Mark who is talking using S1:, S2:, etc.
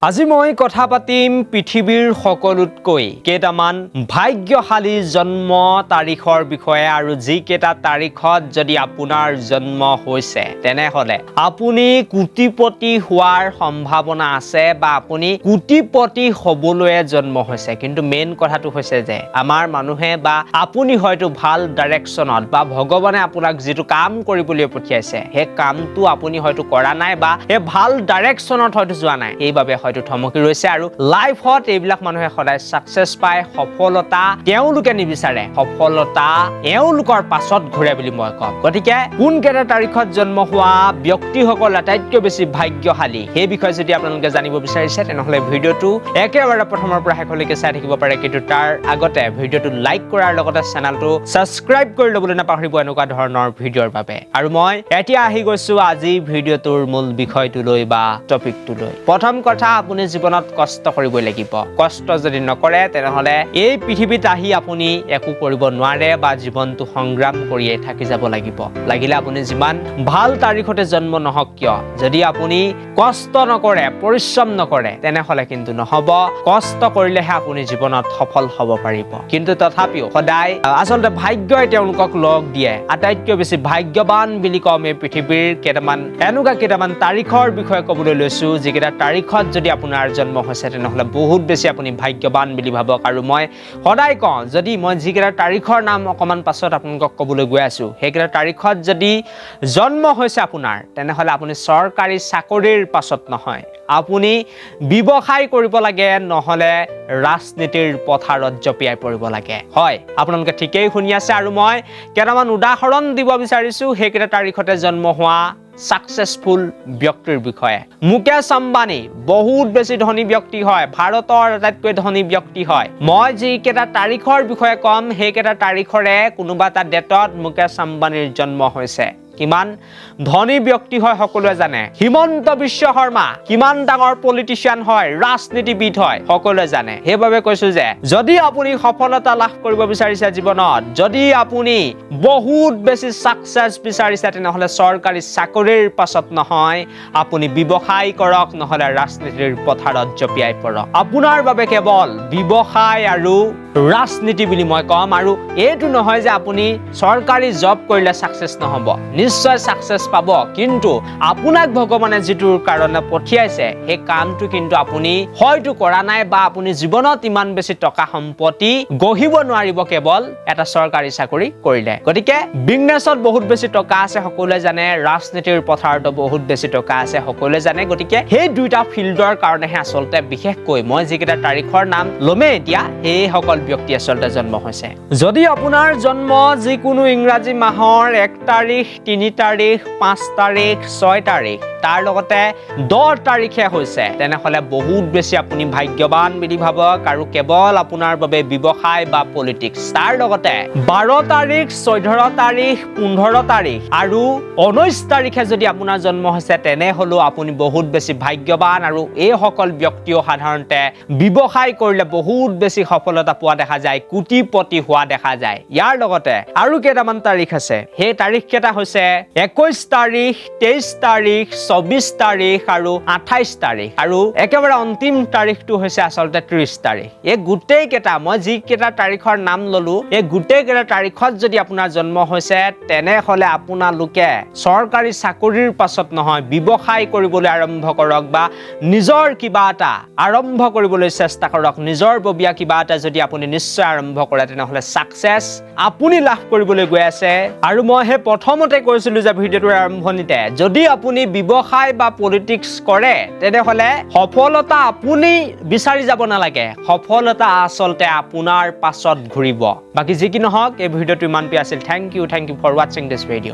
S1: আজি মই কথা পাতিম পৃথিৱীৰ সকলোতকৈ কেইটামান ভাগ্যশালী জন্ম তাৰিখৰ বিষয়ে আৰু যি কেইটা তাৰিখত যদি আপোনাৰ জন্ম হৈছে তেনেহলে আপুনি কোটিপতি হোৱাৰ সম্ভাৱনা আছে বা আপুনি কোটিপতি হ'বলৈ জন্ম হৈছে কিন্তু মেইন কথাটো হৈছে যে আমাৰ মানুহে বা আপুনি হয়তো ভাল ডাইৰেকচনত বা ভগৱানে আপোনাক যেটো কাম কৰিবলৈ পঠিয়াইছে হে কামটো আপুনি হয়তো কৰা নাই বা হে ভাল ডাইৰেকচনত হয়তো যোৱা নাই এইভাবে হয়তো থমকি ৰৈছে আৰু লাইফত এইবিলাক মানুহে সদায় সাকসেস পায় সফলতা তেওঁলোকে নিবিচাৰে সফলতা এওঁলোকৰ পাছত ঘূৰে বুলি মই কম গতিকে কোন কেইটা তাৰিখত জন্ম হোৱা ব্যক্তিসকল আটাইতকৈ বেছি ভাগ্যশালী সেই বিষয়ে যদি আপোনালোকে জানিব বিচাৰিছে তেনেহলে ভিডিওটো একেবাৰে প্ৰথমৰ পৰা শেষলৈকে চাই থাকিব পাৰে কিন্তু তাৰ আগতে ভিডিওটো লাইক কৰাৰ লগতে চেনেলটো সাবস্ক্ৰাইব কৰি ল'বলৈ নাপাহৰিব এনেকুৱা ধৰণৰ ভিডিওৰ বাবে আৰু মই এতিয়া আহি গৈছো আজি ভিডিওটোৰ মূল বিষয়টোলৈ বা টপিকটোলৈ প্ৰথম কথা আপুনি জীৱনত কষ্ট কৰিব লাগিব কষ্ট যদি নকৰে তেনেহলে এই পৃথিৱীত আহি আপুনি একো কৰিব নোৱাৰে বা জীৱনটো সংগ্ৰাম কৰিয়ে থাকি যাব লাগিব লাগিলে আপুনি যিমান ভাল তাৰিখতে জন্ম নহওক কিয় যদি আপুনি কষ্ট নকৰে পৰিশ্ৰম নকৰে তেনেহলে কিন্তু নহব কষ্ট কৰিলেহে আপুনি জীৱনত সফল হ'ব পাৰিব কিন্তু তথাপিও সদায় আচলতে ভাগ্যই তেওঁলোকক লগ দিয়ে আটাইতকৈ বেছি ভাগ্যৱান বুলি কম এই পৃথিৱীৰ কেইটামান তাৰিখৰ বিষয়ে ক'বলৈ লৈছো যিকেইটা তাৰিখত যদি আপোনাৰ জন্ম হৈছে তেনেহলে বহুত বেছি আপুনি ভাগ্যৱান বুলি ভাবক আৰু মই সদায় কওঁ যদি মই যিকেইটা তাৰিখৰ নাম অকমান পাছত আপোনাক ক'বলৈ গৈ আছো সেইকেইটা তাৰিখত যদি জন্ম হৈছে আপোনাৰ তেনেহলে আপুনি চৰকাৰী চাকৰিৰ পাছত নহয় আপুনি ব্যৱসায় কৰিব লাগে নহলে ৰাজনীতিৰ পথাৰত জপিয়াই পৰিব লাগে হয় আপোনালোকে ঠিকই শুনি আছে আৰু মই কেইটামান উদাহৰণ দিব বিচাৰিছো সেইকেইটা তাৰিখতে জন্ম হোৱা সাকসেসফুল ব্যক্তিৰ বিষয়ে মুকেশ আম্বানী বহুত বেছি ধনী ব্যক্তি হয় ভাৰতৰ আটাইতকৈ ধনী ব্যক্তি হয় মই যি কেইটা তাৰিখৰ বিষয়ে কম সেই কেইটা তাৰিখৰে কোনোবা এটা ডেটত মুকেশ আম্বানীৰ জন্ম হৈছে কিমান ধনী ব্যক্তি হয় সকলোৱে জানে হিমন্ত বিশ্ব শৰ্মা কিমান ডাঙৰ পলিটিশিয়ান হয় ৰাজনীতিবিদ হয় সকলোৱে জানে সেইভাবে কৈছো যে যদি আপুনি সফলতা লাভ কৰিব বিচাৰিছে জীৱনত যদি আপুনি বহুত বেছি সাকসেস বিচাৰিছে তেনেহলে চৰকাৰী চাকৰিৰ পাছত নহয় আপুনি ব্যৱসায় কৰক নহলে ৰাজনীতিৰ পথাৰত জপিয়াই পৰক আপোনাৰ বাবে কেৱল ব্যৱসায় আৰু ৰাজনীতি বুলি মই কম আৰু এইটো নহয় যে আপুনি চৰকাৰী জব কৰিলে সাকসেস নহব নিশ্চয় সাকসেস পাব কিন্তু আপোনাক ভগৱানে যেটোৰ কাৰণে পঠিয়াইছে সেই কামটো কিন্তু আপুনি হয়তো কৰা নাই বা আপুনি জীৱনত ইমান বেছি টকা সম্পত্তি গঢ়িব নোৱাৰিব কেৱল এটা চৰকাৰী চাকৰি কৰিলে গতিকে বিজনেছত বহুত বেছি টকা আছে সকলোৱে জানে ৰাজনীতিৰ পথাৰতো বহুত বেছি টকা আছে সকলোৱে জানে গতিকে সেই দুইটা ফিল্ডৰ কাৰণেহে আচলতে বিশেষকৈ মই যিকেইটা তাৰিখৰ নাম লমে এতিয়া সেই সকল ব্যক্তি আচলতে জন্ম হৈছে যদি আপোনাৰ জন্ম যিকোনো ইংৰাজী মাহৰ 1 তাৰিখ 3 তাৰিখ 5 তাৰিখ 6 তাৰিখ তাৰ লগতে 10 তাৰিখে হৈছে তেনেহলে বহুত বেছি আপুনি ভাগ্যৱান বুলি ভাবক আৰু কেৱল আপোনাৰ বাবে ব্যৱসায় বা পলিটিক্স তাৰ লগতে 12 তাৰিখ 14 তাৰিখ 15 তাৰিখ আৰু 19 তাৰিখে যদি আপোনাৰ জন্ম হৈছে তেনেহলে আপুনি বহুত বেছি ভাগ্যৱান আৰু এই সকল ব্যক্তিও সাধাৰণতে ব্যৱসায় কৰিলে বহুত বেছি সফলতা পোৱা দেখা যায় কোটিপতি হোৱা দেখা যায় ইয়াৰ লগতে আৰু কেইটামান তাৰিখ আছে সেই তাৰিখ কেইটা হৈছে 21 তাৰিখ 23 তাৰিখ 24 তাৰিখ আৰু 28 তাৰিখ আৰু একেবাৰে অন্তিম তাৰিখটো হৈছে আচলতে 30 তাৰিখ এই গোটেই কেইটা মই যি কেইটা তাৰিখৰ নাম ললো এই গোটেই কেইটা তাৰিখত যদি আপোনাৰ জন্ম হৈছে তেনেহলে আপোনালোকে চৰকাৰী চাকৰিৰ পাছত নহয় ব্যৱসায় কৰিবলৈ আৰম্ভ কৰক বা নিজৰ কিবা এটা আৰম্ভ কৰিবলৈ চেষ্টা কৰক নিজৰ ববিয়া কিবা এটা যদি আপুনি নিশ্চয় আৰম্ভ কৰে তেনেহলে সাকসেস আপুনি লাভ কৰিবলৈ গৈ আছে আৰু মই হে প্ৰথমতে কৈছিলো যে ভিডিওটোৰ আৰম্ভণিতে যদি আপুনি ব্যৱসায় বা পলিটিক্স কৰে তেনেহলে সফলতা আপুনি বিচাৰি যাব নালাগে সফলতা আচলতে আপোনাৰ পাছত ঘূৰিব বাকি যি কি নহওক এই ভিডিওটো ইমান পি আছিল thank you for watching this video